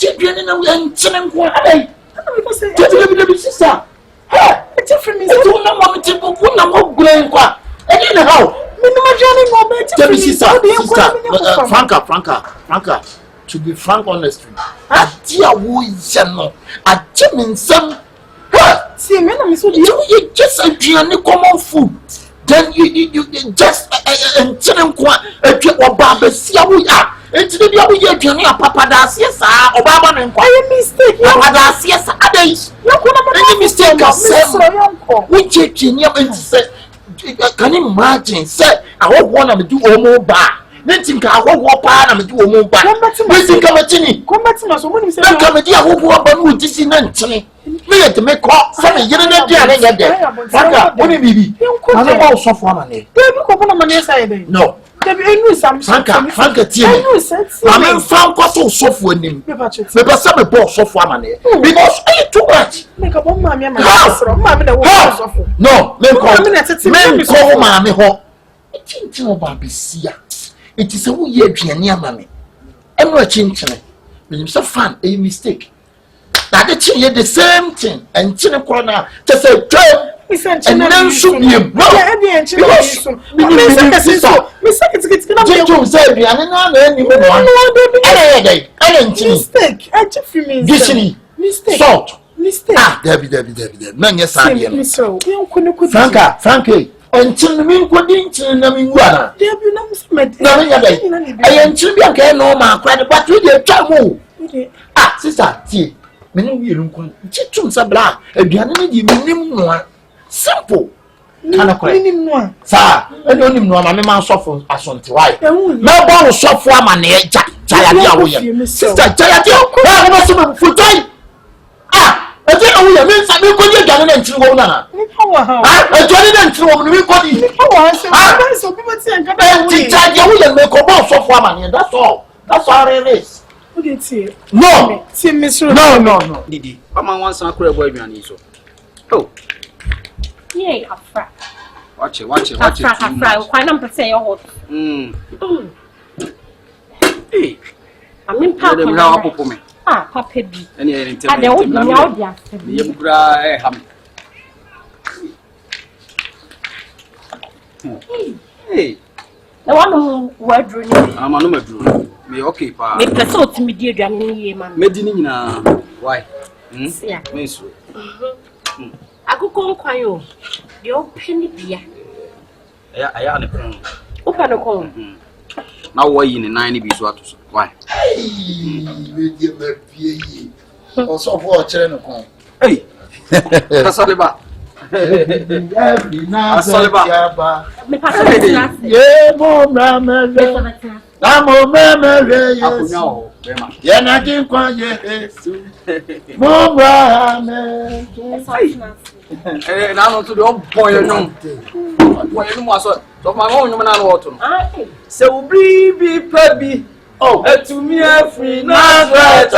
children and children go away. Sister. It's different. It's one of my people who are more growing. Anyhow, Franca, to be frank, honestly, I dear who is a German son. See, you just a common food. Then you just and children or Baba see how we are. It's the other year, Junior Papa das, yes, or Baba and quiet mistake. Papa das, yes, others. No mistake of which you said. Can you imagine? Say, I won't want to do a more bar. Then think I won't walk on and do a more bar. Come back to my so when you say, come and dear, who walk on with this in Antony. Me to make call. Some you didn't get there. Franca, what do you mean? I don't know so far money. No. Franca, I'm found so soft with him. Because some a boss of money. Because I too much. Make up one mammy and no, men call mammy ho. It ain't no baby see. It is a weird near mammy. I'm not changing. When you so fun, a mistake. That the chin the same thing and chin corner to say, and then shoot him. No, mistake. Salt. Mistake. Ah, Debbie. Man, yes, I am. Franca, Frankie. Until me couldn't tell me what. I am children can no man credit, but with your child. Ah, sister, tea. Many you don't chicken sabla, a piano, you mean one. Simple. One. Sir, I don't even know my man suffer as on to right. No one will suffer my neck, Jaya. Sister, Jaya, I was some full time. Ah, I think we are meant to be good and true owner. I joined them through everybody. So people say, and make a boss of woman, that's all. That's all it is. No, see, Miss No. Didi, I'm on one side, boy, and so. Oh. Yay, a fry. Watch it. Quite number say, oh, hey, I mean, Papa for me. Ah, Papa B. Any hey, the one who were I'm a number. Me okay, pa. Make the salt me dear Granny, man. Medina. Why? Yeah, Miss. I could call Quayo. Your penny beer. I am a crown. Open a call. Now, why in the 90 bees? What? Why? Also, for a channel. Hey, that's all about. Oh, to me a free Nazareth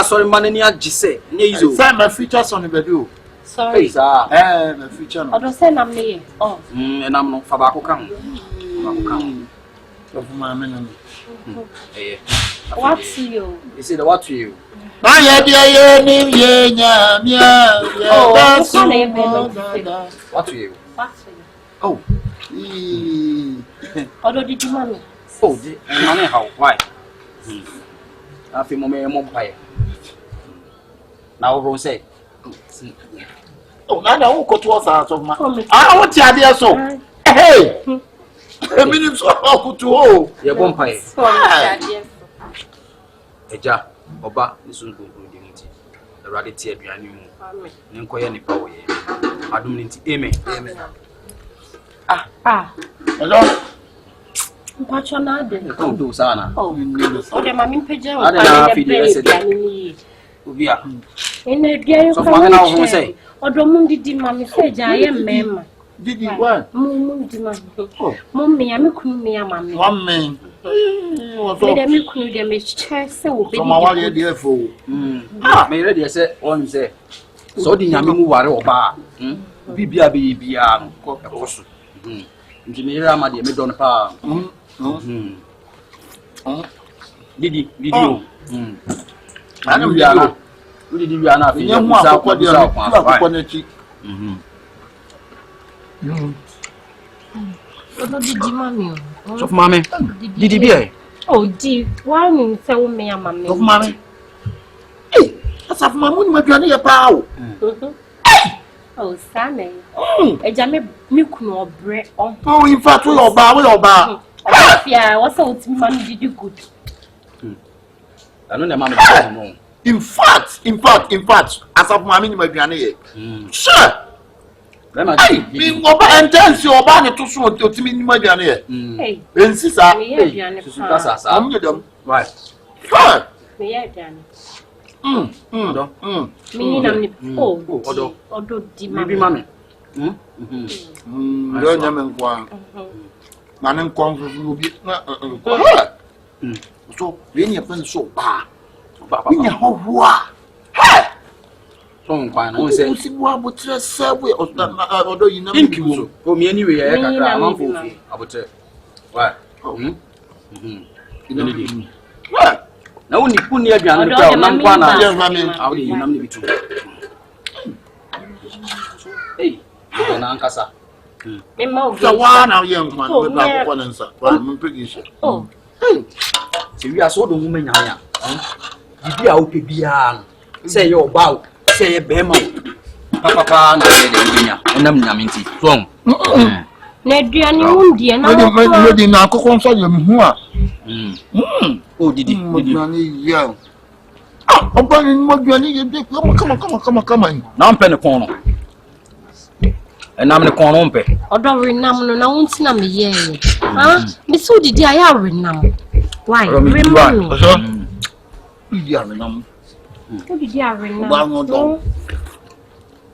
sorry, man, my features on the video. Sorry, my feature. I don't send them me. Oh, and I'm not Fabaco come. what's you? Is it what to you? What to you? Oh, although did you mommy? Oh, money how? Why? I feel more pie. Now, Rose. oh, now who got was out of my I want to have so. Hey, a minute so to oh, your bumpire. Eja, Oba, this will go dignity. The radity of your new Nkrkra any power. I don't need to aim. Hello. Patronade. Don't do Sana. Oh, the mammy pigeon. I don't know if you in a game, so say, or the Mundi di mammy said, I am mem. Did you what? Mummy, I'm a queen, mammy. 1 man. Let me cool them, it's chair, so be my dear fool. Ah, may ready, I said, one say. So the Yamu ware oba. Bibia bibia no koso. Engineer ma de me don pa. Didi video. Ana mi ana. Didi wi ana fi. Nyamu akokọ de akokọ na chi. Odo didi mami o. So mama. Didi bi e. Oh di, why me say wo me mami. So mama. Asaf mamu ni maduane ye pa o. Oh sane. Eja me kunu obre o. Oh in fact we oba. Fia, what's out man did you good. I know the mama no. In fact, asaf mamu ni maduane ye. Sure. Hey, me oba intense oba ne to so otimi ni maduane ye. Hey. Ensisa. Me ye aduane. Susuka sasa. Am ye dem. Right. Sure. Me ye aduane. Me nam ni odo di mami. Mami. Ndo nyame nkwa. Na ne nkwa bi na so we ni afa so ba. Ni hohoa. So nkwa na say o si bo abotre sabu odo yi na me. O me anyway e kakra amanfo fi abotre. Why? Na woni kuni aduane no kwa na nkwa na awde yinam ne bitu. Hey, na ankasa. Me ma o. So wa na ye nkwa no ba akokọ na nsa. Wa me pegi. Oh. Se wi aso do mu manya ya. Bibi a wo pe bia no. Se ye oba wo, se ye bema wo. Papa na ye de binya. Onam nyame nti. So. Na aduane wo die na wo di na akokọ nso ye mhu a. Oh didi. Maduane ya. Oba ni maduane ye de kama. Na mpe ne kon no. Enam ne kon no mpe. Odo renam no na wonti na me ye. Me so didi aya renam. Why? Renam. So. Didi renam. Didi renam. Ba no do.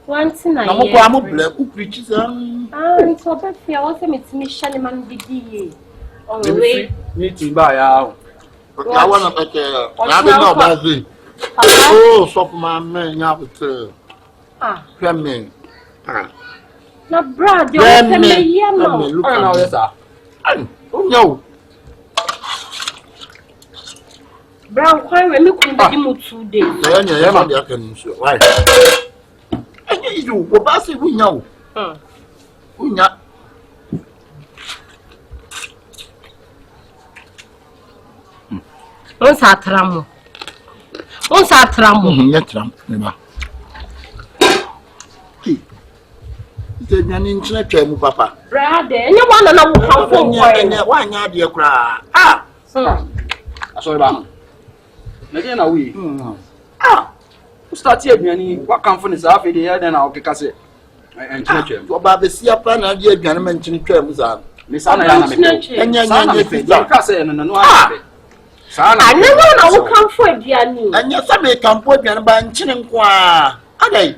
Wanti na ye. Na mo kwa mo ble ku preach sa. Nso be fia wo se metimi hye ne man didi ye. Onwe. Ni timba ya. I want to put I don't know about it. Oh, so my man, you have to. Come in. Na brad, you want to me here now. Look now, yes, sir. Oh, no. Brown, why we me couldn't be more 2 days. Yeah, can show. Why? I need you. What about it? We know. We not. On sa tramo. Nyetram, neba. Ite nyani nchine twemu papa. Brother, anyone na wo kan fo nya wa nya de kra. Sorry ba. Na je na wi. Start here nyani wa kan fo ni sa afi de ya de na o keka se. Nchine twemu. Oba be sia pa na de aduane ma nchine twemu za. Me sa na ya na me. Enya pizza. Ka se no no afi. Sana na wo kan fo aduane. Anya sa me kan fo aduane ba nchine nko a. Adai.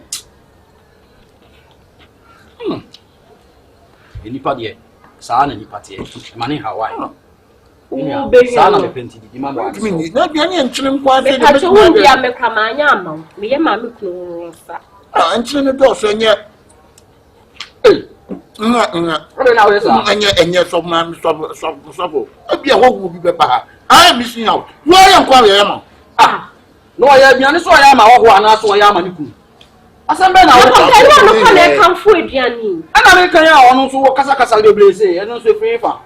Nipa de sa na nipa te mane Hawaii. Sa na me penti di ma ba. Na aduane nchine nko a se de. Me wo bia me kama anya ama. Me ye ma me kunu sa. Nchine no do so nye. Ore na we sa. Anya so ma so. Abia wo bi be ba. I missing out. Why am kwa we am? No ya aduane so ya ma wo ho ana so ya ma ni ku. Asambe na wo no kan kan fo aduane. Ana me kan ya ono so wo kasa kasa de blese e no so free fa.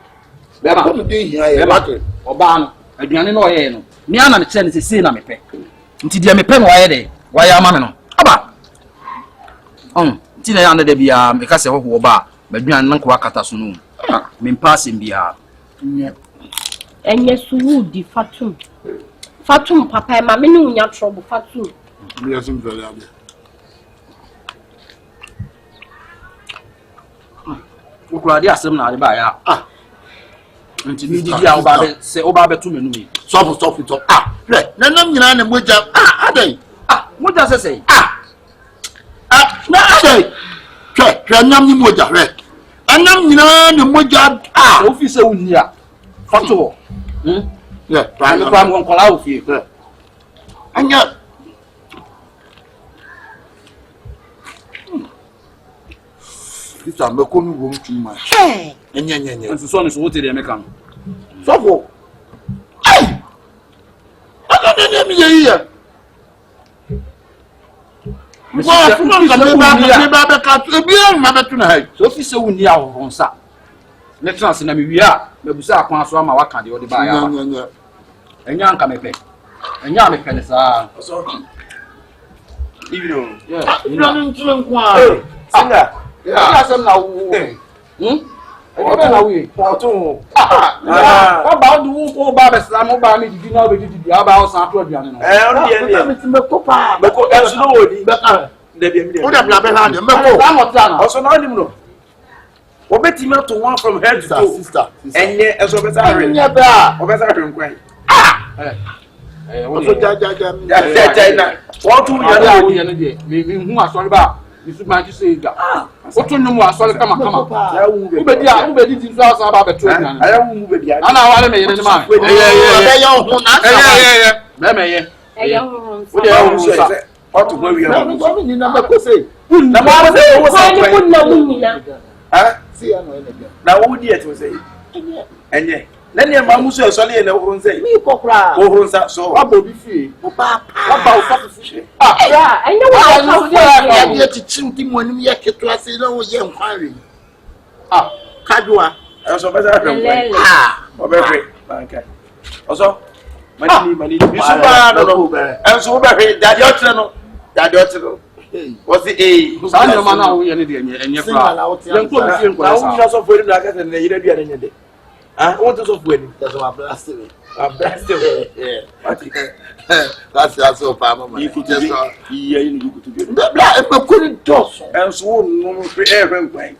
Be ba. Ko me hia ye ba to. Oba no aduane no ye no. Ni ana me kire ne se na me pe. Nti dia me pe no wa ye de. Wa ya ma me no. Aba. Nti na ya na de bia me ka se ho ho ba. Ba aduane nan ko akata so no. Me pass bia. Enye suudi Fatum papa ma me ni unya trouble Fatum. Me asim very abi. Ukura di asem na ade ba ya. Nti ni didi a oba be se oba be to menu mi. Stop. Le, na nam nyina na moja. Adai. Moja se se. Na adai. Twa nyam ni moja re. Anam nyina na moja. O fi se unni a. Fato. Yeah, Ba ko am kola o fi. Anya. Sister, me ko mi wo too much. Hey. Enye. Nso so ne so wote de me kan. So for. Ai. Ana mi ye here. Wa fun ka me ba be ka to bi an ma be to na hai. So fi se wuni a wo nsa. Ne trans na me wi a, me busa akwan so ama waka de odi ba ya. Enya nka me pe. Enya me pe ne sa. So. Even Yeah. You don't know kwa. Singer. Yeah, some na wo. Oba na we. Porto. Ba do wo ba be slam ba me didi na be didi aba o san to aduane no. On the end. Me ko pa. Me ko enso no wodi. Be ka. De bi. O da bla be ha de me ko. Ba mo tra na. Also no nim no. Obetimi to one from head to toe. Sister. Enye enso be sa re. Enye ba. Obesa re nkwan. O so ja. Na. What to Ya no de. Me hu asori ba. Isu ma ji se ga. O tun no mu asori kama. U be di tin so asa ba be to aduane. Aya wu be dia. Ana wale me yene ni ma. Be yo hu na. Me ye. Ẹyẹ ọhụrụ Wo de wu so say. What to go we Na am. go ni na be ko say. Na ma say wo say. Kwani kunna munyina. See ya no ene be. Na wo di e to say. Enye. Na ne ma mu so le na wo say. Mi ko kra. Wo nsa so. Wa bo bi fie. Wa ba o fa fufu. Ya, ẹnyẹ wo Na ka so ya ye chichim ti mo nim ye keto ase na wo ye nkwanre. Kadua. Enso be sa re nkwan. Obefre. Banka. Also. Mani. Bisu ba no. Enso wo be hwe daddy otre no. What's the Sa no ma na wo ye ne de enye fra. Yen ko bi fie na nkwa wo sa. nyina so fo ni na ka se na yire dua ne de. Wọ́n tó sọ fún ẹni. That's what blasted. Yeah. That's also Pama. You could just yeah, you could do. Blah, if I couldn't toss. And so no free air and quite.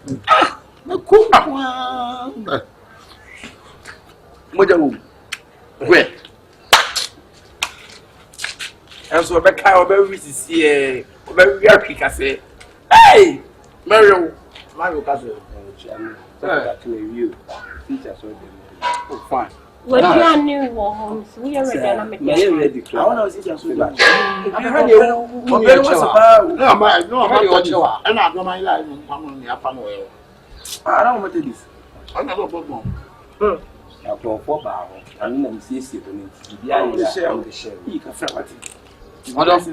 No cool. Moja where? And so back how very see very quick I say. Hey! Mario Castle. Back to review. Teacher so oh fine. What do you new homes? We are ready. Ready. I want to see you so bad. I heard you. Very much about. No, I'm not sure. I'm not going to lie. I'm on the upper way. I don't want to do this. I'm not going to I go for bow. I mean, I'm seeing the share. You can feel what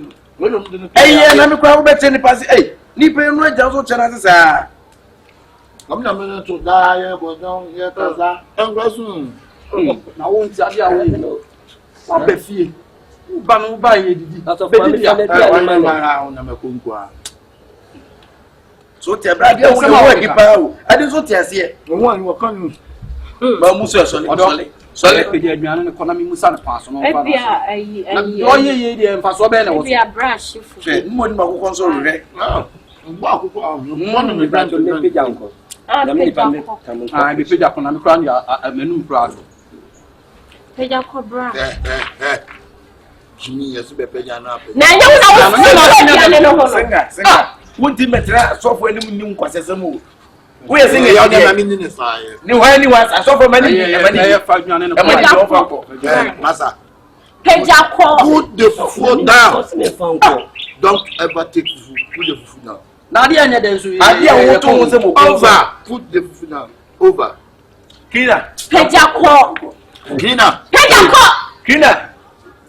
Hey, let me go back to the pass. Hey, Nippon Red also chances are. I'm not going to die, but don't get us. I'm going Na wo ntia dia wo no. Wa be fie. Ba no ba ye didi. That's Be didi ya. So te bra dia wo wo hipa o. Ade so te ase. Wo an wo kan Ba mu so so le Pe dia aduane ne kona mi musa ne pa so no ba. Ebia ayi. Do ye dia mfa so be na wo. Ebia brush fu. mo ni ma ko kon so re. Ngba akoko mo no me brand to make page anko. Na me pa me. Ah, be peja kona mi kra ni menum kra do. Peja cobra. Jimmy yes be peja na pe. Na nya wo na wo Senga. Wonti metra so fo anim nim kwasesem o. Wo ye senga ya ya na mi ni fa ye. ni ho ani wa so fo mani Ya fa aduane ne mani kona. do fa ko. Massa. Peja ko. Put the fufu down. Don't ever take fufu. Put the fufu down. Na dia nya den so. Ade a wo to wo se mo Over. Put the fufu down. Over. Kina. Peja ko. Cleaner. Peja ko. Kina.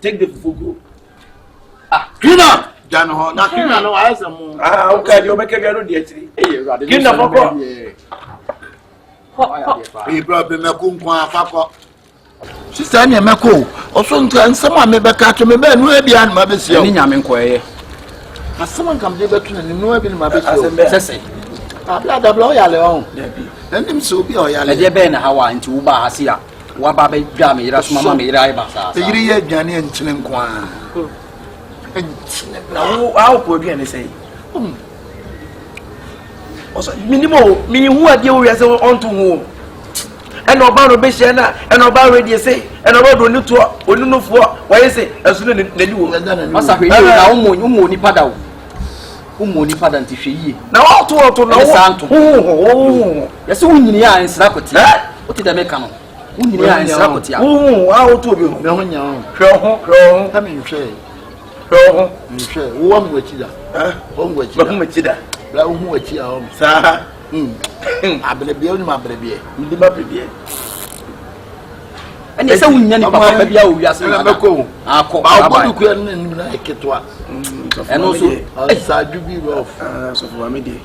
Take the fufu go. Cleaner. Jan ho na cleaner no I say mo. Okay, you make a di atiri. Kina foko. E problem me ku nkwa afako. Sister ni me ko. Oso nka nsem a me be ka to me be nu e bia na ma be sia. Ni nyame nkoye. Asem nka me be to na nu e bi na ma be sia. Sese. Abla da bla o ya le on. Enim so bi o ya le. Na je be na hawa nti wo ba hase a. Wa ba be dwa me yira so mama me yira ai ba sa. E yiri ye aduane nkyene nkwa. Na wo awo ko bi ene sei. Oso minimo mini hu ade wo yese onto hu. E no ba no be hye na e no ba ready sei e no ba do ni to onunufo wa yese esu ne nani wo. Masa hwe yi na umo ni pada wo. Umo ni pada nti hwe yi. Na wo to na wo. Yese wo nyini a nsira koti. Wo ti da me ka no. Wo nyini a nsira koti a. Awo to bi ho. Me ho nya ho. Hwe ho. Ta me hwe. Hwe ho. Nhwe. Wo wa mwachi da. Wo mwachi. Ba hu machi da. Bla wo hu wachi a ho. Sa Abrabie oni abrabie. Ndi ba brebie. Ene se wunya ni papa bia o wiase na ko. Akọ. Ba obodu ku en na eketwa. Eno so Sadu bi rough. So for me dey.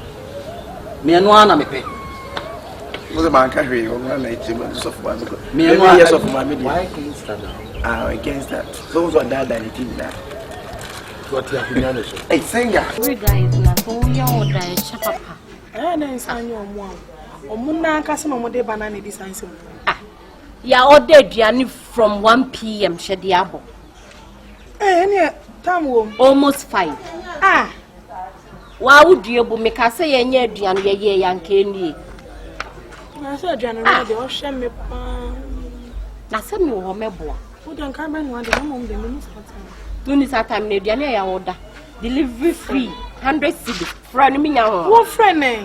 Me eno ana mepe. Mo se ban ka hwe o na echi mo so for me. Me eno ana so for me dey. Why against that? Against that. Those are that anything that. What you have been so. Hey singer. We guys na so we are order papa. Na nsanyo omo a. Omo na aka se mo de banana di sanse. Ya order aduane from 1 p.m. Shedi abo. Any time wo Almost 5. Wa would you make us say yenye aduane ye yanke ni. na se aduane no de o hye me pa. Na se me wo meboa. Wo dan ka ben wa de mo de me ni satan. No ni satan na aduane ya order. Delivery free 100 cedi. Friend me nya ho. Wo friend eh.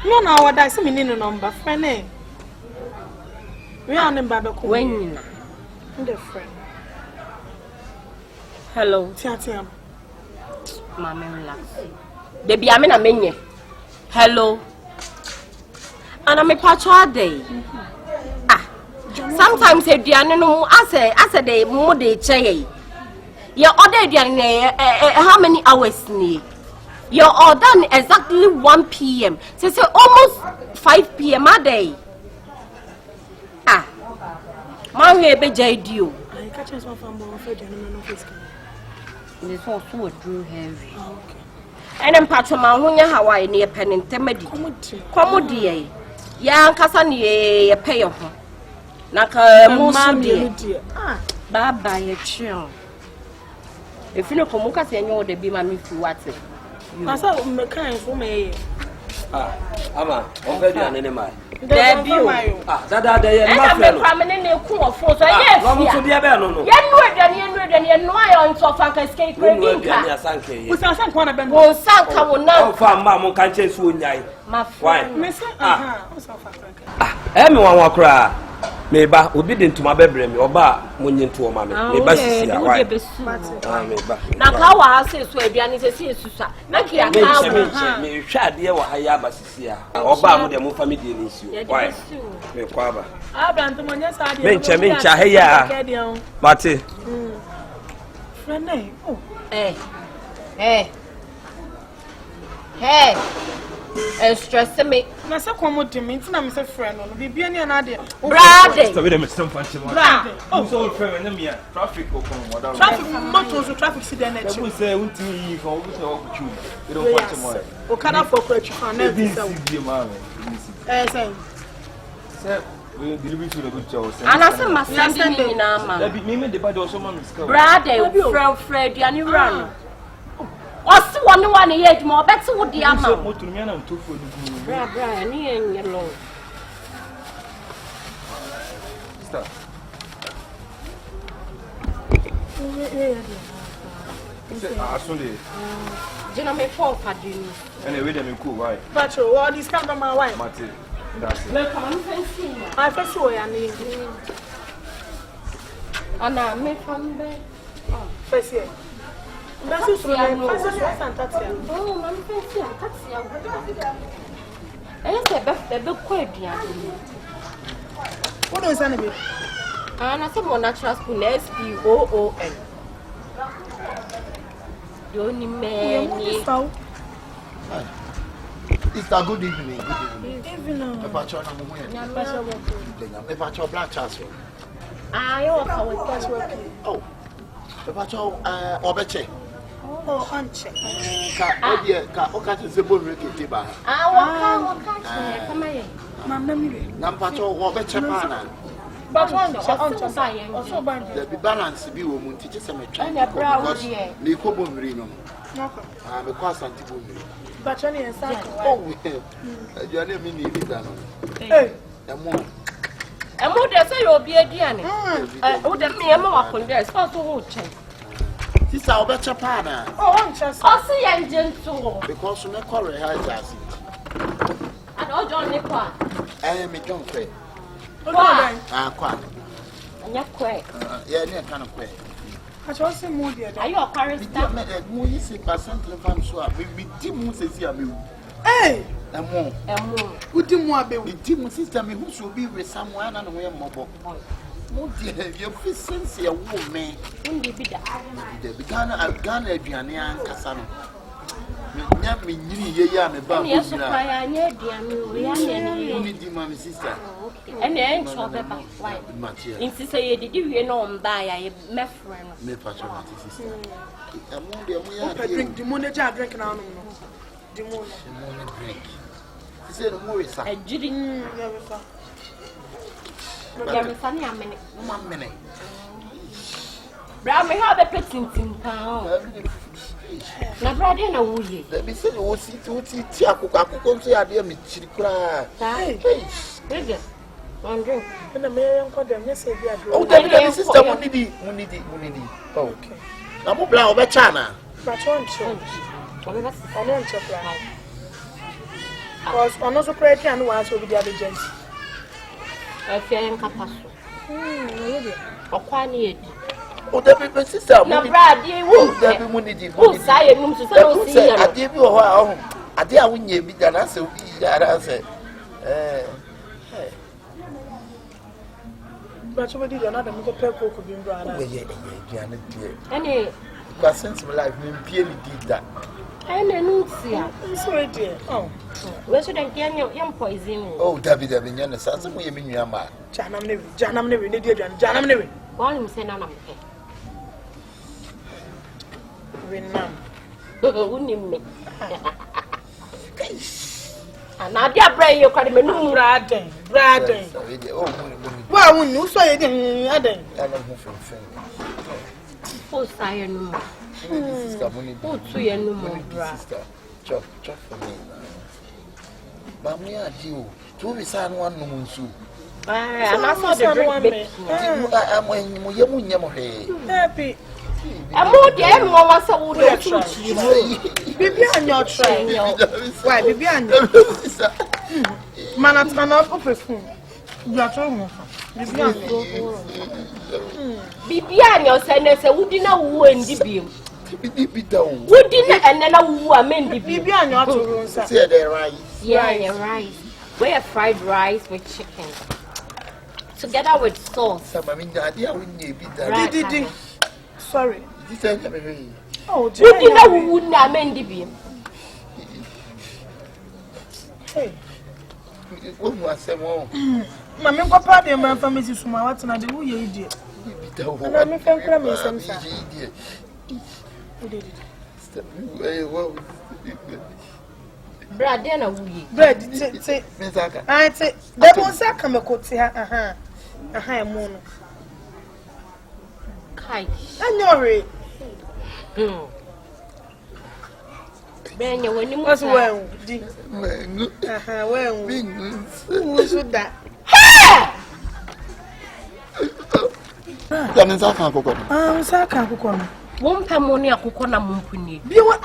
No na order se me ni no number friend eh. We are in Babako. When the friend. Hello. Tiam. Mama relax. Baby, I'm in a menu. Hello. And I'm a patch all day. Sometimes a diana no I say the more they say. Your order diana how many hours need? Your order exactly 1 p.m. So say almost 5 p.m. a day. My way be JDU. I catch us one from more for no face. This also drew heavy. Okay. And then patch my hunya Hawaii near pen in Temedi. Comedy. Ya nkasa ni ye pay ho. Na ka musu die. Baba ye chill. If you no komuka se nyo de bi ma me fi wate. Asa me kan fo me. Ama, on fait du nene mai. Debut. Dada de ye ma fe no. And I'm na ku ofo so yes. Wa mu to bia be no no. Ye nu aduane ye nu ayo nso fanka skate credit Aduane card. asanke ye. Wo san kwa na ben. Wo sanka wo na. O fa ma mo kan che su onyai. Ma Why? Me say wo san fa. Me wan kra. Me ba obi de ntuma bebre me oba mo nyinto o ma me. Me ba sisi a why? Me ba. Na ka wa ha se so aduane se se susa. Na ki aka wo. Me hwa de wa ha ya ba sisi a. Oba mo de mo family de ni si. Why? Me kwa ba. Abraham to monya sa de. Me ncha he ya. Mate. Friend eh. Oh. Hey. Stress me. Na se kwa mo de me ntina me se friend no. Bibia ni na de. Brother. So we dem stem fanche mo. Oh, so friend na me traffic ko kon mo da. Traffic motor so traffic see there na chi. We say unti yi kan we say o ku chu. We don't fanche mo. O kana for kwa chi fan na be say. Say. Say we deliver to the good chow. And I say my sending me na ma. That be me the body also man scout. Brother, Fred, you run. Osi one year more better would the amount. Mo to me na to for the. Bra, ni en yellow. Stop. Sunday. Jina me fall padini. Anyway, them cool, why? But all this kind of my wife. Mate. That's it. Look, I'm fancy. I first saw ya ni. Ana me from bed. First year. That's it. First taxi. Oh, I'm fancy. Taxi. I say be quite What do you say me? And I say more natural school SPOON. Doni me. It's a good evening. Evening. About your number one. About your black chassis. I walk. Oh, about your obeche. Oh, uncheck. Ka okachi sebo rekete ba. Walk. Come here. Mamma mi. Nampacho obeche pana. But one also bad. There be balance bi wo mu nti se me twa. And brown here. Me ko bomri no. Okay. Me ko asanti bomri. But one is Oh, you are me ni visa no. Hey. Emo. Emo de say you be aduane. O de me emo wakonde so so ho chen. Sister obeche pana. Oh, uncheck. O si yan gentle. Because me call rehearse as it. And o John ne kwa. Me John Kwe. Kwa. Anya kwe. Yeah, ne kind of kwe. I just say more there. Are you a chorus star? Me mo yi 6% le fam so a me di mu se si a me. Hey. Emo. Udi mu abe. Iti mu sister me who should be with someone and we mobo. Mo dear, your sense a woman. Undi bi da. The Ghana aduane ankasa no. Nya me nyiri ye ya me ba ko nyira. Yes, kwaya nya aduane o ya ne ni di ma me sister. Ene en cho be ba. Why? Inti say ye didi wie no mba ya ye mefre no. Me patcho na sister. Emo de mo ya drink the money ja drink na no. The money drink. Say no more isa. Ejiri ya be fa. Ya be fa ni amene. Mamene. Bra me ha be petintin pa o. Na bra de na wuye. Me say o si ti akoko nso ya de me chiri kura. Hey. Bege. One drink. Na me yan ko dem say bi adro. Oh, that sister munidi. Oh, okay. Na mo bla obe cha na. But one church. One church bla. Cause ono so pray ti anu wa so bi dia be gent. Afia en kapaso. No be. Okwa ni edi. Oh, that be sister. Na bra de wu. That be munidi. Who say num so say no see ya. Ade bi ho a ade a wunye bi da na se wi ara se. But somebody do not make a purple could be brought up. Any because since my life me pie me did that. Ene no see ya. Sorry dear. Oh. We should get yam poison. Oh, David nyane sanse mo ye me nua ma. Janam nevi ne dia janam nevi. One say na na me. Winam. Unim me. Na dia bra you kwade menum braden. Oh, wa wonu so ye den aden. Ana mo fen. O say no mo. Sister money. O tu ye no mo bra. Sister. Chop for me. Ba me adi o. Tu bi sa no anu nsu. Ana so the drink. Mo ye mo nyam he. Happy. Amo de mo wa sa wo do chi mo. Bibi anyo try. Why bibi anyo? Manat off phone. You are trying. Bibi anyo say na say wudi na wo ndi biem. Bibi da o. Wudi na ene na wo amendi biem. Bibi anyo atoro nsa. Say the rice. Yeah, rice. We have fried rice with chicken. Together with sauce. Sama mi adi a wunye bi da. Didi. Sorry. This is very. Oh, wudi na wo na amendi biem. Hey. Wo mu asemo. Mami ko pa de ma family suma wat na de wo ye idie. Na mi kan kra me sem sa. Brad na wuye. Bread te. Mezaka. Ah te. De bon sa ka me ko te ha aha e mu no. Kai. Anyore. Benye wani mu. What's well? Di. Mengu. Aha, well. Mengu. Who's that? Ya mezaka akoko. Ah, saka akoko no. Won pa mo ni akoko na mumpuni. Bi wa.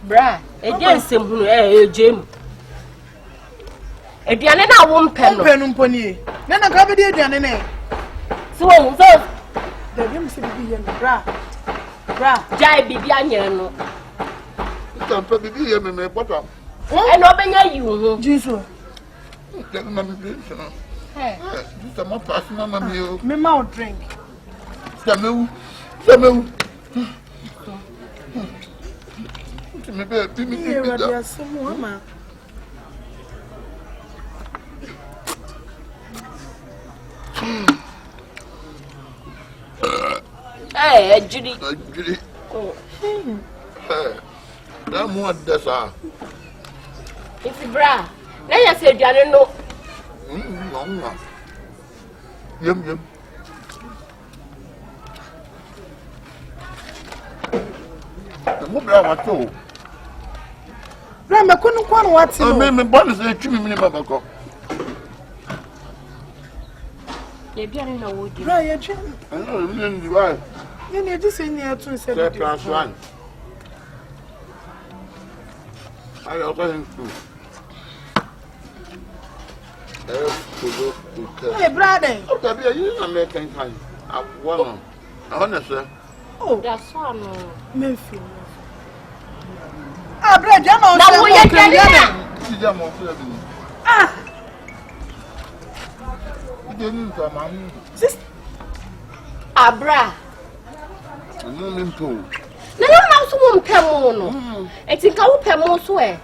Bra, ejensem hunu ejem. Eduane na won pe no. Pe no mponi. Na na ka be de eduane na. So Da bi mi se bibi ye no bra. Jai bibi anya no. Tampa bibi ye me pota. E no benya yi wo. Jesus. Ya na mi bi so. This my personal mama o. Me ma drink. Samewu. Me be mi Ye wa dia semu ama. Ejiri. Da mo adasa. If bra, na ya se eduane no. No. Yum. Mo bra wa to. Bra me ko no kwa no wati no. Me bonus e twi mi ma bako. Ye eduane na wo di. Bra ye twi. Ano mi ndi wa. Ye ne di se ni atun se The di. plus one. I also think too. Hey, brother. Okay, be you American kind. I want. I want to say. Oh, That's one. me feel. bread, you know. Now we are getting Abra. No, no, so won't pay more. It's a cow pay more swear.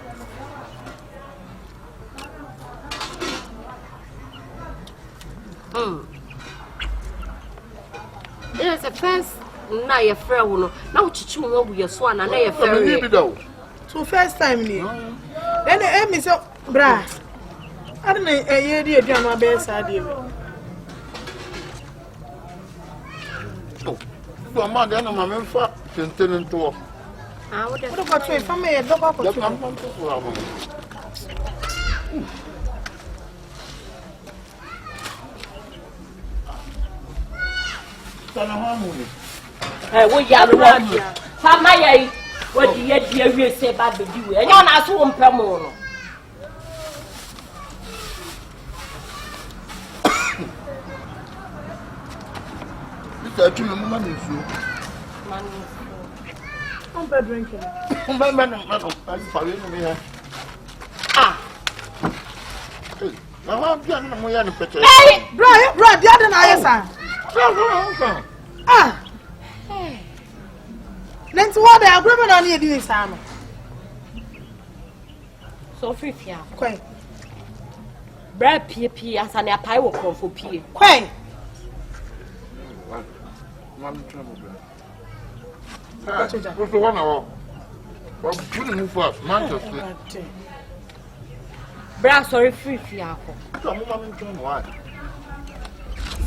There's a first night a fair one. Now, Chichu will be your swan and a fair. So, first time, then the aim is up, bra. I don't know a year, dear, my best idea. So, my then I'm a fat continent to walk. I would have got to a family, a dog up. We are around here. Family, what do you say about the dew? And you're not so unpemor. I'm bad drinking. Hey, bro, the other night, ah, then to what they are grabbing on you doing, Sam. So, Fifia, Quay, Brad P. as an apple will come for P. Quay. What's the 1 hour? Well, couldn't move fast, Manchester. Brad, sorry, Fifia.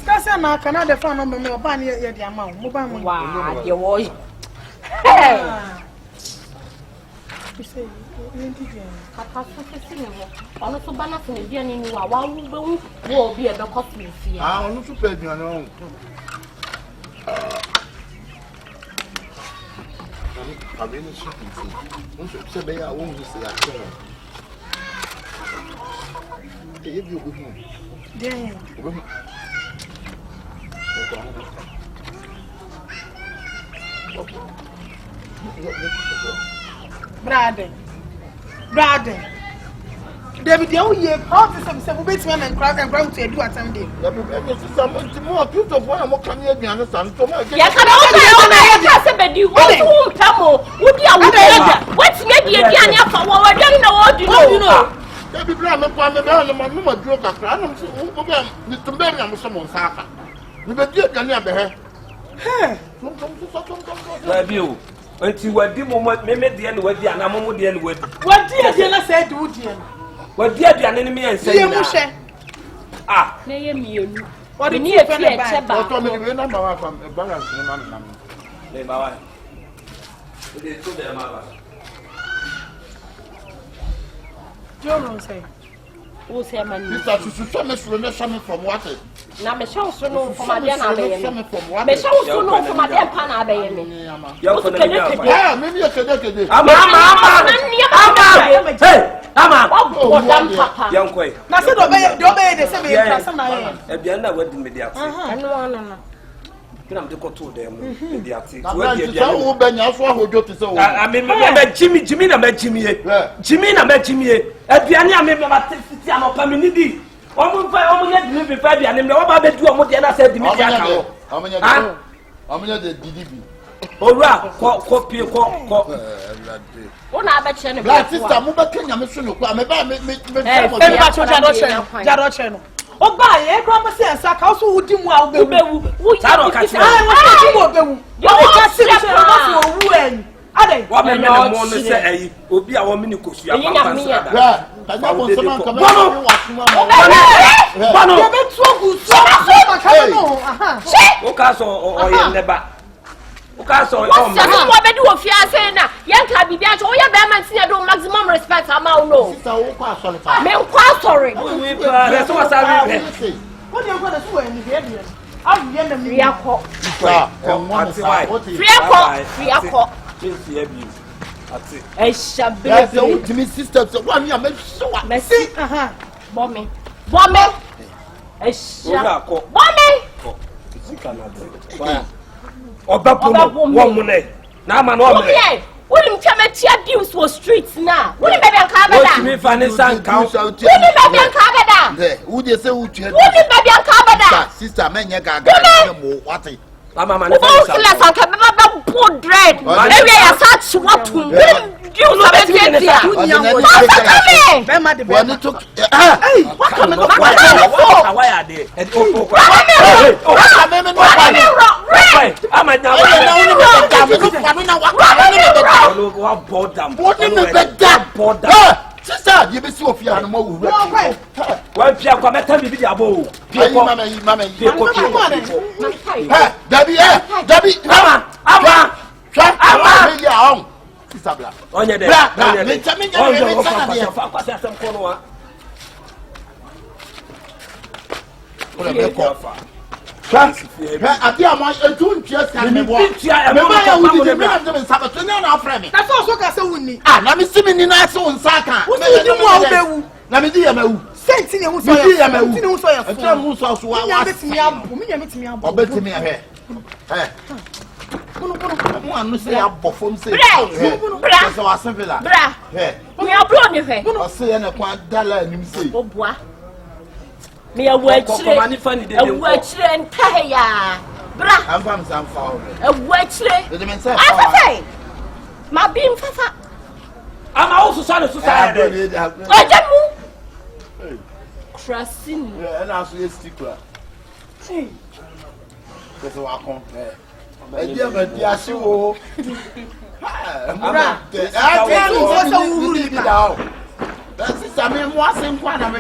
That's a Canada phone number, no ban yet the amount. Wow, you was. You say, I'm so bad for the journey. One will be a coffee. I want to pay you alone. I've been shooting for I won't say I can. If you go home, yeah. Brother. David, you hear how to some baseman and crack and ground to do at some day. Some more truth of one more can you understand? Yes, I do. Would you what's maybe a Diana for what I don't know what you know? Baby, I'm a family man, and my mother drove a crown to bury on someone's house. We will get the neighbor. Love you. Until what the moment, maybe the end with the animal the end with. What did I say to you? What did the enemy and say? Ah, nay, me. What do you feel about? Number from a balance in the man. Joe say, who say, man, Mr. from water. Now, me show so no for my dinner. Me show so no for my dinner. Maybe a cadet. I'm young quay. Now, said obey the same. At the end, I went in media. I know. I'm to go to them. I mean, Jimmy, I met Jimmy. At the end, I remember I'm a community. Almost 500 live in 5 years. What about the 2 of the other said the media? How many did DDB? Oh, copy. What I bet you sister, move back in. I'm a son of Jarocheno. Oh, buy a grammar sense. I also would do well. Who woman say, will be our minicus. maximum respect. Now, man, what him tell me deals for streets now. Who the baby and Kabada? What me funny son count? Who the baby and Kabada? Who they say who the baby and Kabada? Sister, man, you got what? Mama, man, who less and Kabada put dread. Maybe I such what to you what coming up? Why are they? Sister, you be so fear no more. Well, Pia come and tell me the above. Debbie, Sister Black. On your day. That's also Cassa Winnie. Ah, let me see me in our own Saka. Let me see you. Sensing who saw me a word and Kaya. Bra, I'm from some foul. a word say, my beam Fafa. I'm also son of society. Crossing. And I see a stickler. That's a walk on. I that's I mean, what's in one of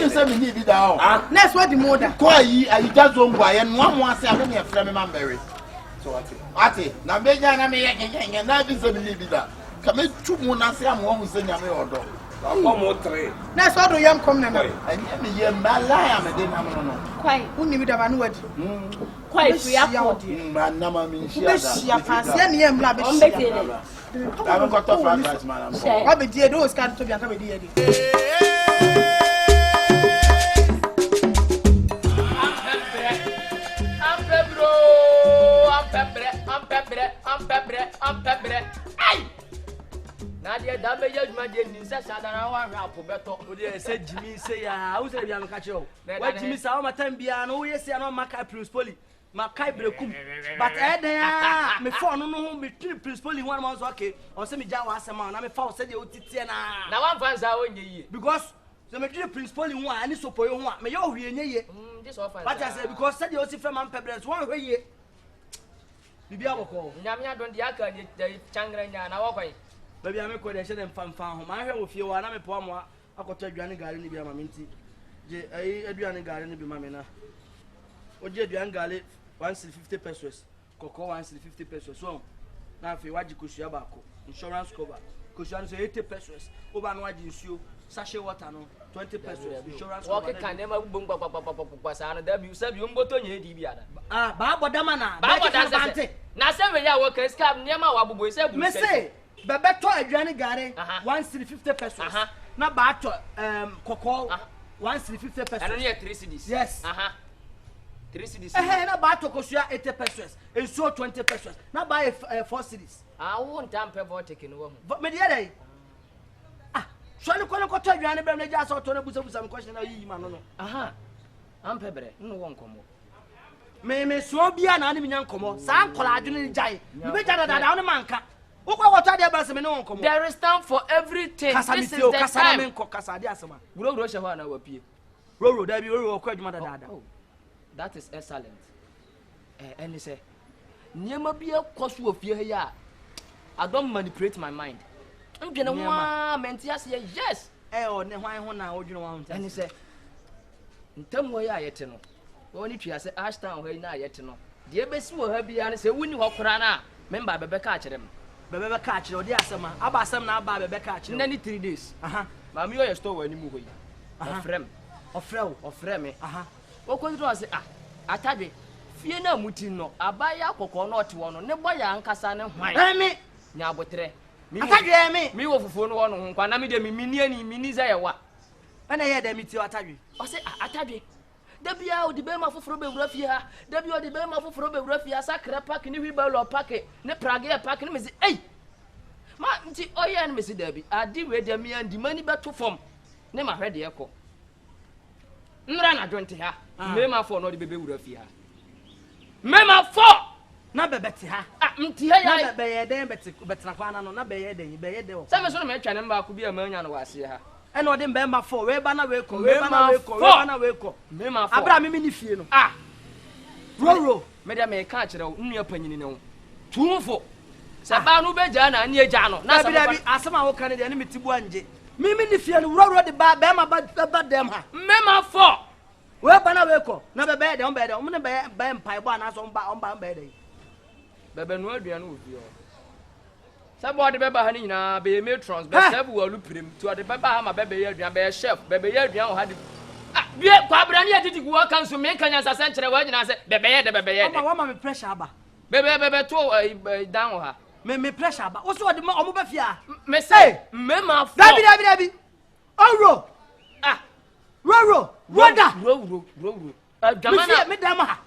you say me need it down. That's what the mother. Quite, I just don't buy and one more say I'm a friend man married. So Ati, now me and me and I be saying leave it that. Come in 2 months, I'm one saying I'm order. That's what the young come now. And me hear my lie, I'm a dinner. Quite, who need to have a word. Quite free up. Man, Nama means she has any blab. I haven't got to find rice, man. I'll be dear, those can't be a dear. I'm pepper. Nadia damage my dear Nisa Sadana Rapo Beto. Said Jimmy say, I was a young catcher. What Jimmy saw my time piano, yes, I know my Kai plus Polly. My Kai Brekum. But Ed, me phone no me plus Polly 1 month okay. Or semi Jawa Saman, I'm a foul said you Titiana. Now one finds out in ye. Because the material Prince Polly one and so for you want me over here. This offer. But I said because said you see from Pebbles 1 way. Bibiabo, Yamia don't the Aka, the Changrana, and our way. Maybe I'm a question and fan home. I have with you, and I'm a poem. I could tell Johnny Garden be a minty. Adrian Garden be Mamma. Or Adrian Galley, 150 pesos. Cocoa 150 pesos. So now if you watch Kushiabako, insurance cover, Kushan 80 pesos. Over no issue, sachet water no 20 pesos. Insurance cover can never boom Pasana. There you said you go to Yediana. Ah, Baba Damana, Baba Dante. Now, 7 year workers come near my Wabu said, me say. Bebeto Adrian Gare 150 pesos. Na bato cocoa 150 pesos. And only 3 CDs. Yes. 3 CDs. Na bato kosia 80 pesos. And so 20 pesos. Na buy 4 CDs. I won't damp ever taking one. But me dey. Ah, so you kono koto Adrian be me just auto na busa some question na yi ma no. Am pebre. No won komo. Me so bia na me nyan komo. Sa ankola adwene jai. You be jada dada on manka. There is time for everything. This is the time. That is excellent. And he said, I don't manipulate my mind. I'm going to say yes. And he said, tell me where I know. Only to say Ashtown where I yet know. The best will have be and say, when you walk around, remember, Bebe catch them. Bebe catch or the asama. About some now, Bebe catch in any 3 days. Mammy, your store any movie. Of frame. What could you say? Atabe. Fear no mutino. Abaya coconut one. No boy, Ankasana. Me. Nabotre. Me of phone one. Panami de Miniani, Miniza. And I had them with you, Atabe. I say, Atabe. Debia o de be ma foforo be wura fie ha. Debia o de be ma foforo be wura fie ha sakra park ni wibalo park ne prage park ni me say ei. Ma nti oye na me say Debi. Adi we de me andi mani beto fom. Ne ma hwede yeko. Nra na dwonte ha. Me ma fo no de be wura fie ha. Me ma fo na bebeti ha mti ha ya na beye den betina kwa na no na beye den o se me so no me twa ne mba ko bi amanya no wase ha e no de mbe ma fo we ba na we ko we ba na we ko we ba na we ko me ma fo abra me ni fie no roro me de me ka kire wo nnu apanyini ne wo tuufo se ba no be ja na ne eja no na bi asema wo kan de ne metibu anje me ni fie no roro de ba ma ba dem ha me ma fo we ba na we ko na bebe de on be de on ne be mpai bo na so on ba de bebe no aduane wo fie o se bo de beba ha ni nyina be matrons be se bu walu prem to de beba ha ma bebe ye aduane be chef bebe ye aduane wo ha de wie kwa abra ne atiti ku wa kan so me kan yansa se nkyere wa nyina se bebe ye de wa ma me pressure aba bebe to down wo ha me pressure aba wo so de o mo ba fie a me say me ma fo dabi oro roro jamana me dama ha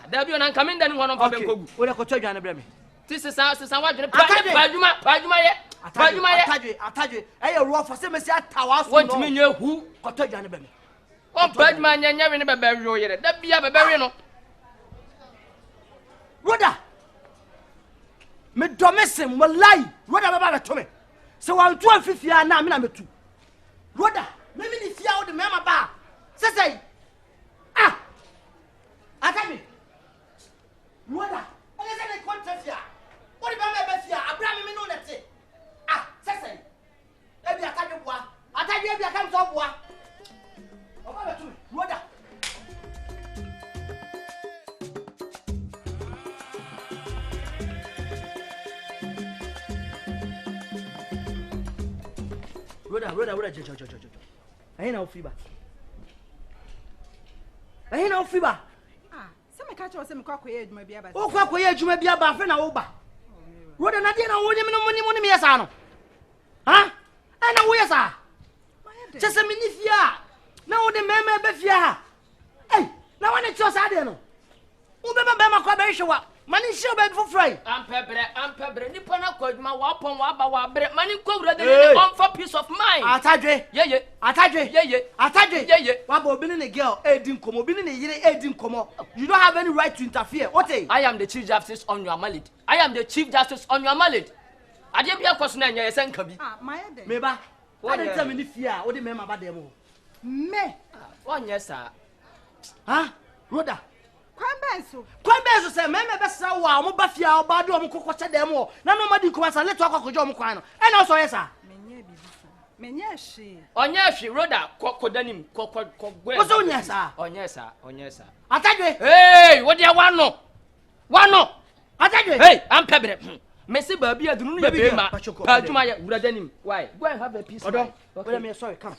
dabi ona nka me ndani hono fa ben kogu o le ko twadwane bre me ti sesa wa dwene pajuma ye atadwe e ye ro fo se me si atawa so no wonti me nya hu ko twadwane bre me o pajuma nya we ne bebe wi yere dabi ya bebe wi no roda me domesem wallahi roda baba be to me se wan to afifia na me na metu roda me ni fia o de me ma ba sesei atami roda ele se ne kontafia o de ba me fia abra me no nete sesei e bi atadwe boa atadwe e bi akam so boa o ba be to me roda roda jo ayi na ofi ba se me ka cho se me kwa koye adwuma bia ba o kwa koye adwuma bia ba afa na wo ba roda na dia na wo nyem no moni me yesa no ha ana wo yesa chese me ni fia na wo de mema be fia ha ei na wane cho sa de no wo be ba ma kwa be hwewa mani show be fofrai ampebre nipa na kwaduma wa pon wa ba wa bre mani kwura de on for peace of mind atadwe yeye wa ba obi ne girl edi nkomo obi ne yire edi nkomo you don't have any right to interfere ote I am the chief justice on your mallet ade bia kwaso na nya yesen ka bi mayede me ba what dey tell me ni fear o de me ma ba dem me onye sa roda Kwambenso se me be sa wa mo ba fia o ba do mo kokko dem o na no ma di nkomo sa leto akokko mo kwan no e na so yesa menye hwe onye hwe roda kokodanim kokogwe o so nyesa onye sa atadwe hey wo de wano atadwe hey ampebre Messi baby adunu ya be ma pajuma ya uradanim why go and have a peace okay. Wait me sorry come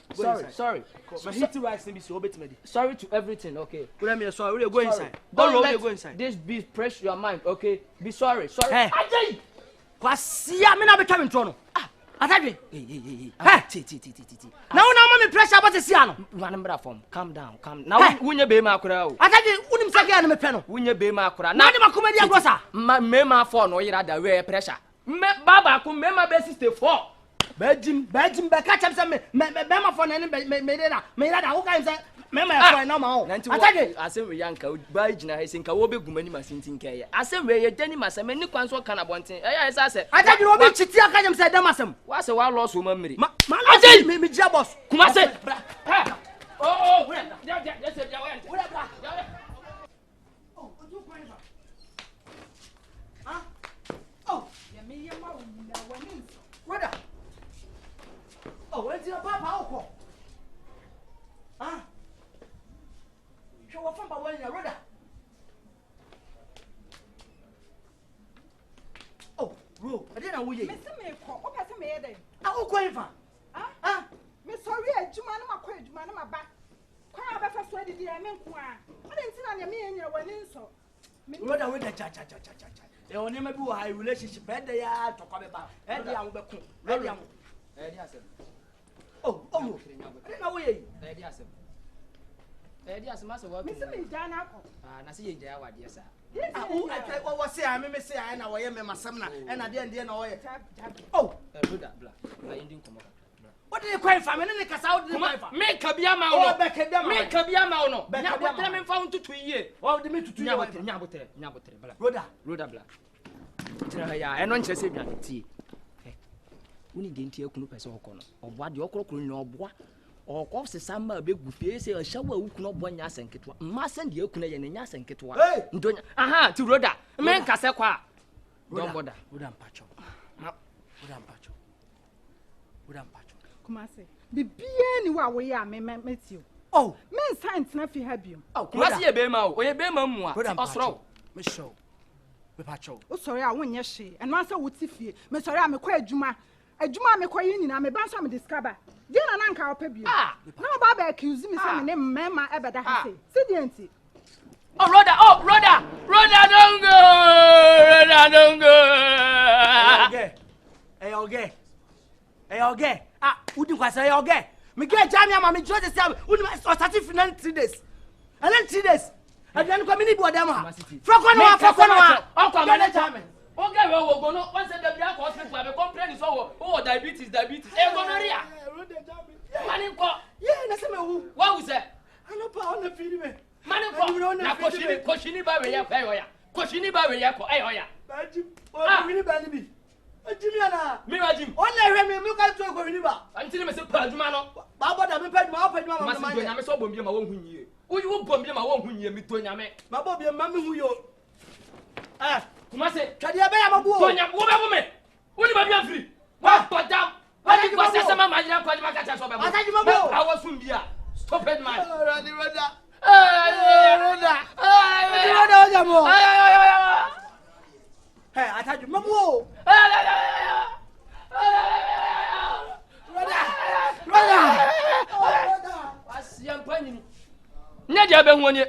sorry my hit rice be so obet me sorry to everything okay wait me sorry we go inside don't let go inside this be press your mind okay be sorry hey. Ajay kwasia me na betwa me nto no atadwe now me pressure about this ano one bra form calm down now wunye be ma akura o atadwe unim sake na me pe no wunye be ma akura na de makomadi agrosa me ma for no yira da we pressure me baba ko me ma be 64 bajim be ka cham se me ma for na me de na me yira da wo kan se me ma for na ma o atadwe asem we yanka ba gina he sinka wo be gumani masintin keye asem we ye dani masem ni kwan so kana bonten ya esa se atadwe wo be chiti aka nyam se dem asem wa se wa loss wo mamri ma ajay me jia boss kuma se oh we ya se ya we Roda. Oh, where's your papa? Show up from Bawania, Roda. Oh, Ro, I didn't know you. Mr. Meko, what has me there? I'll go in. Miss sorry, Jumana Quid, Manama back. Quite a first wedding, I mean, I didn't see me and your wedding so. Roda with the cha. E oni me bi wo high relationship e dey ya to kwa beba e dey am be kun e dey am e dey asem oh I na wo ye e dey asem Edi asema se wa. Me se me ja na akọ. Ah, na se ye ja wa de sa. Who what say I me say I na wo ye me masam na e na de na wo ye. Oh, Brother, bla. Na ending come on. What did you cry for me ne kasa what did you cry for? Me kabia ma wo. Be kabia ma. Me kabia ma wo no. Nya botre me fa untutu yie. Wo de me tutu nya botre bla. Roda bla. Tira ya eno nkyere se dwan tie. Uni de ntie kunu pese okọ no. Oboa de okorokoro nya oboa. Okọ se samba be gufie se ahyawa wukunu oboa nya asenketwa. Mma sen de akunu ye nya asenketwa. Ndonya. Aha, ti roda. Me nkase kwa. Don't bother. Roda mpacho. Roda mpacho. Kumase. Bibia ni wa wo ya me metio. Oh, me science na fi ha biom. Oh, kumase ye be ma o. Oye be ma mu a. Osoro. Me show. Me pacho. O sori a wonye hye. Eno asa wo ti fie. Me sori a me kwa adwuma. Adwuma me kwa yi nyina me ban so me discover. Di na nka opa biom. Na oba ba accuse me say me ne mema ebeda ha say. Sidienti. Oh, Roda, don't go. Okay. Ah, udi kwa say okay. Me get jam ama me just say udi start for 3 days. And then 3 days. And then come ni boda ma. Foko no. Oh, come on, jam. Okay, we go no. Once the bia ko hospital be complain so oh diabetes. E gonorrhea. Mani ko. Yeah, na say me who. What was that? I no pa on the feed me. Mani ko. Na koshini ba we ya fa oya. Koshini ba we ya ko eh oya. Baji. O we ni ba ni bi. Ajimi ana. Me wajim. O na hwe me ka to go ni ba. Antini me se pa adwuma no. Ba boda me pa adwuma ma. Ma se do nyame so bombie ma won hunyie. Uyi wo bombie ma won hunyie mi to nyame. Ma bombie ma me hu yo. Kumase. Kadi be ya mabu o. To nyame wo be bo me. Uni ba bia free. Wa podam. Wadi kwa sasa mama nyina kwa nyama kacha so be bo. Ataji mabu. Awo sum bia. Stupid man. Roda. Hey, ataji mabu o. Nya dia be huonye.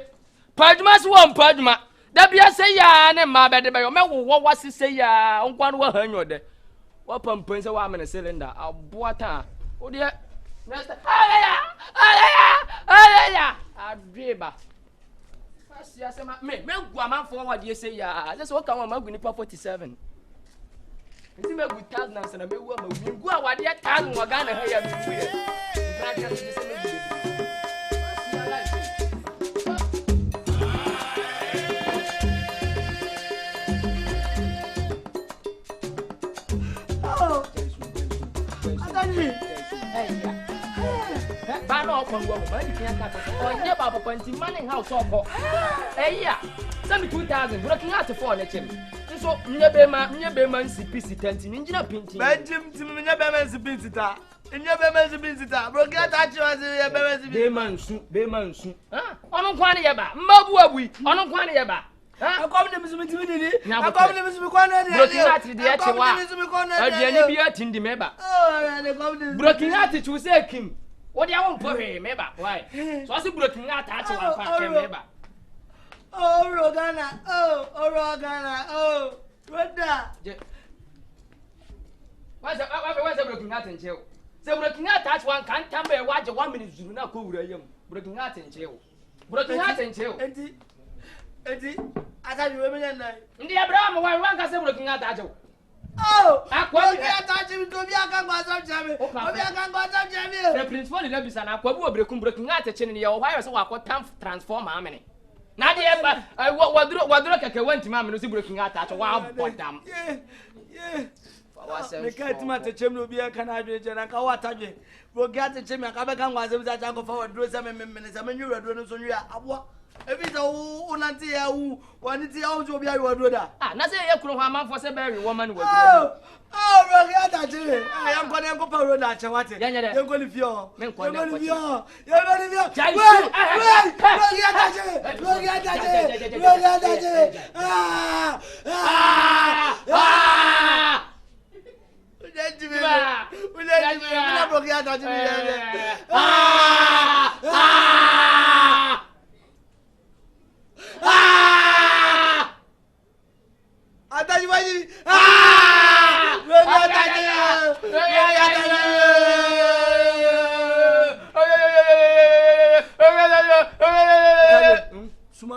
Paduma se wo paduma. Da bia se ya ne ma be de be yo me wo wase se ya onkwan wo hanyo de. Wo pampan se wa amene cylinder aboata. O de next ayaya adweba. Asia se ma me gu amanfo wa de se ya. Se wo kan wa magu nipa 47. Nti me gu 1000 na me wu ma gu a wa de 1000 wa Ghana ha ya me gu ye. Nkrkra se me gu. Ba no kon wo ba di kian ka ko onye ba papa nti money house oko eya sami 2000 broken out for na chem nso nye be ma nsipi sitanti ni ngina pinti ba jim tim nye be ma nsipi sita nye be ma nsipi sita broken out achi wa se ye be ma nsipi be ma nsu onu kwan ye ba mmabu abui onu kwan ye ba akom ne misumi timi ni akom ne misumi kwa na ni broken out de ye chewa aduani bi atindi meba broken out chu se kim what do you want for him, Meba? Why? So I see broken out at Meba. Oh, Rogana, oh, Roda. What's a broken out in jail? So broken out at one can't come by watch 1 minute. You not cool. Broken out in jail. Broken out in jail. Eddie, I tell you, women and in the Abraham, why one can say broken out at you? Oh, I can't touch him to be a can go some jammy. The principal is an aqua broken out a chin in your wires so I could transform harmony. Now, dear, I what look went to Mamma broken out at a wild boy dam. Yeah. We can't matter, Jim will be a Canadian and Kawataji. We'll get the Jim and Kabakan was that I go forward, do some minutes. I mean, you are doing so. If it's a unantia who wanted to also be a word. Ah, nothing you could have for a very woman. Oh, Rogata, I am going to go for that. You're going to feel. You're going to feel. You're going to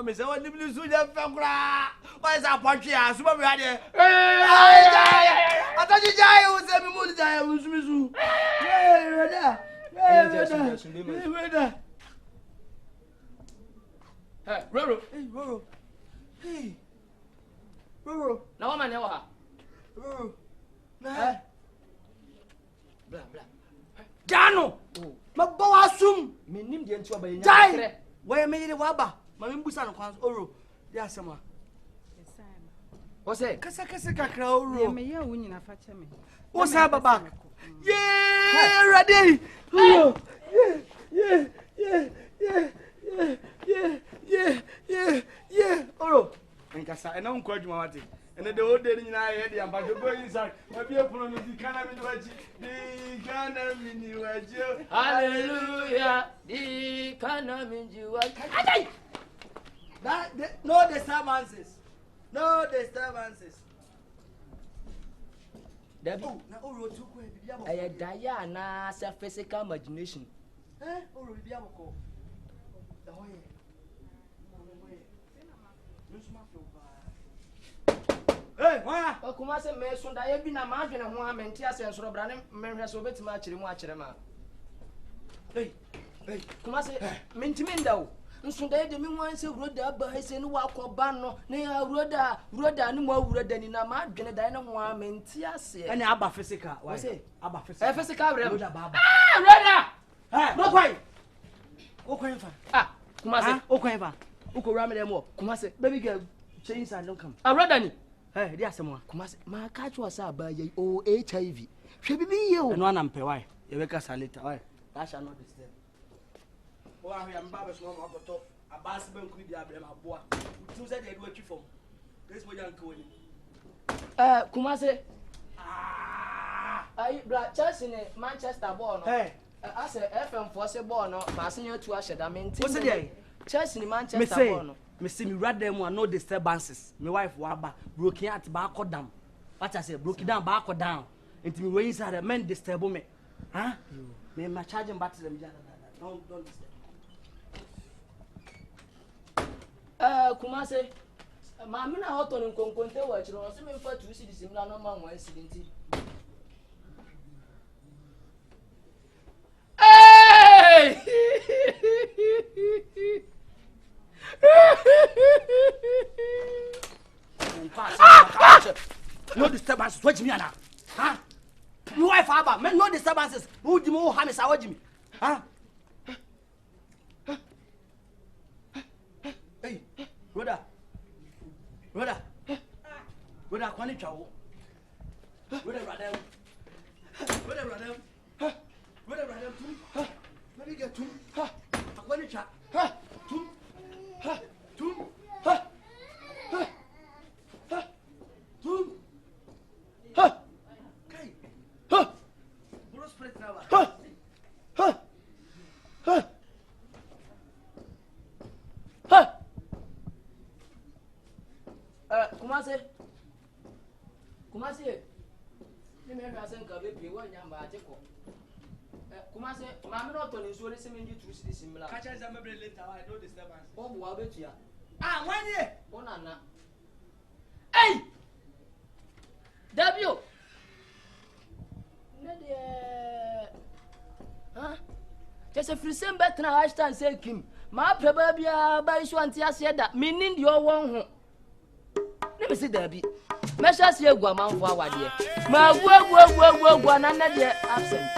me say what the so ya fakura. Why is that punch ya? Super me ade. Ataji jai o se mi mu jai o su mi su. Brother. Brother. Hey, Roro. Hey, Roro. Hey. Roro. Na wa man ya wa. Roro. Blah blah. Jano. Mabaw asum. Menim de nti oba yenya. Jai. Why me yire waba? Ma me mbusa no kwan oro. Dia asema. What's it? Kasa kakra oro. Me ya wo nyina fa che me. Wo sa baba. Yeah, ready. Oh. Yeah. Oro. Nkasa ena unko adwuma wate. Ene de ode ni nyina ye de amba go inside. Ma bia pono no di kana mi waji. Di kana mi waji. Hallelujah. Di kana mi waji. No disturbances. No disturbances. Dabi. Na oro tu ko e bia mo. Aya daya na sa physical imagination. Oro bia mo ko. Da hoye. Hey, why? Kuma se me so da ye bi na ma adwene ho a menti ase nsoro bra ne menhwe so betima akire mu akire ma. Hey. Kuma se menti menda o. Nso da ye de mi wan se roda ba he se ne wa koba no ne ya roda ne mo awurada ni na ma adwene da ne ho a menti ase. Ene aba physical. Why say? Aba physical. Physical rem. Roda baba. Roda. Hey, no kwai. O kwai fa. Kuma se o kwai fa. Uko rame dem o. Kuma se Baby girl, change and don't come. Roda ni. Hey, dia asema. Kuma se ma ka twa sa ba ye o HIV. Hwe bibi ye o. Eno anampe why? You wake us later. Why? That shall not disturb. O ahwe am ba so ma akoto abas ban ku dia brem aboa. Tu say dey do atwi fom. This mo yanka woni. Kuma se ai bra Chelsea ne Manchester ball no. Hey, ase FM for se ball no ma se nyatu aheda menti. o se dey? Chelsea ne Manchester ball no. Me say me rather them no disturbances. My wife waba broken at back down. What I say broken down back down. Until me way inside the men disturb me. Huh? Me my charging battery them. Don't disturb. Kuma se ma me na hoto ne konkonte wa chiro o se me fa 2 cedis mi na no ma 1 cedi. Hey! No disturbances. Watch me now. Huh? My wife aba. Men no disturbances. Who di mo hamis awaj me? Huh? Hey, brother. Brother, kwani chawo. Brother, tum. Let me get tum. Kwani cha. Tum. Okay. Bro spread now. Kumase. Ni me hwa senka be pie wo nyamba ateko. Kumase, ma me no to ni so re se me nji 2 cedis mi la. Catch us am be later. I no disturbance. Wo bo wa betua. When ye? Onana. Hey! Dabio. Ne de just a free same bet na Ashtown say Kim. Ma preba bia ba isu anti ase da. Meaning the won ho. Let me see Dabi. Measure see egwa manfo awade. Ma gwa na na de absent.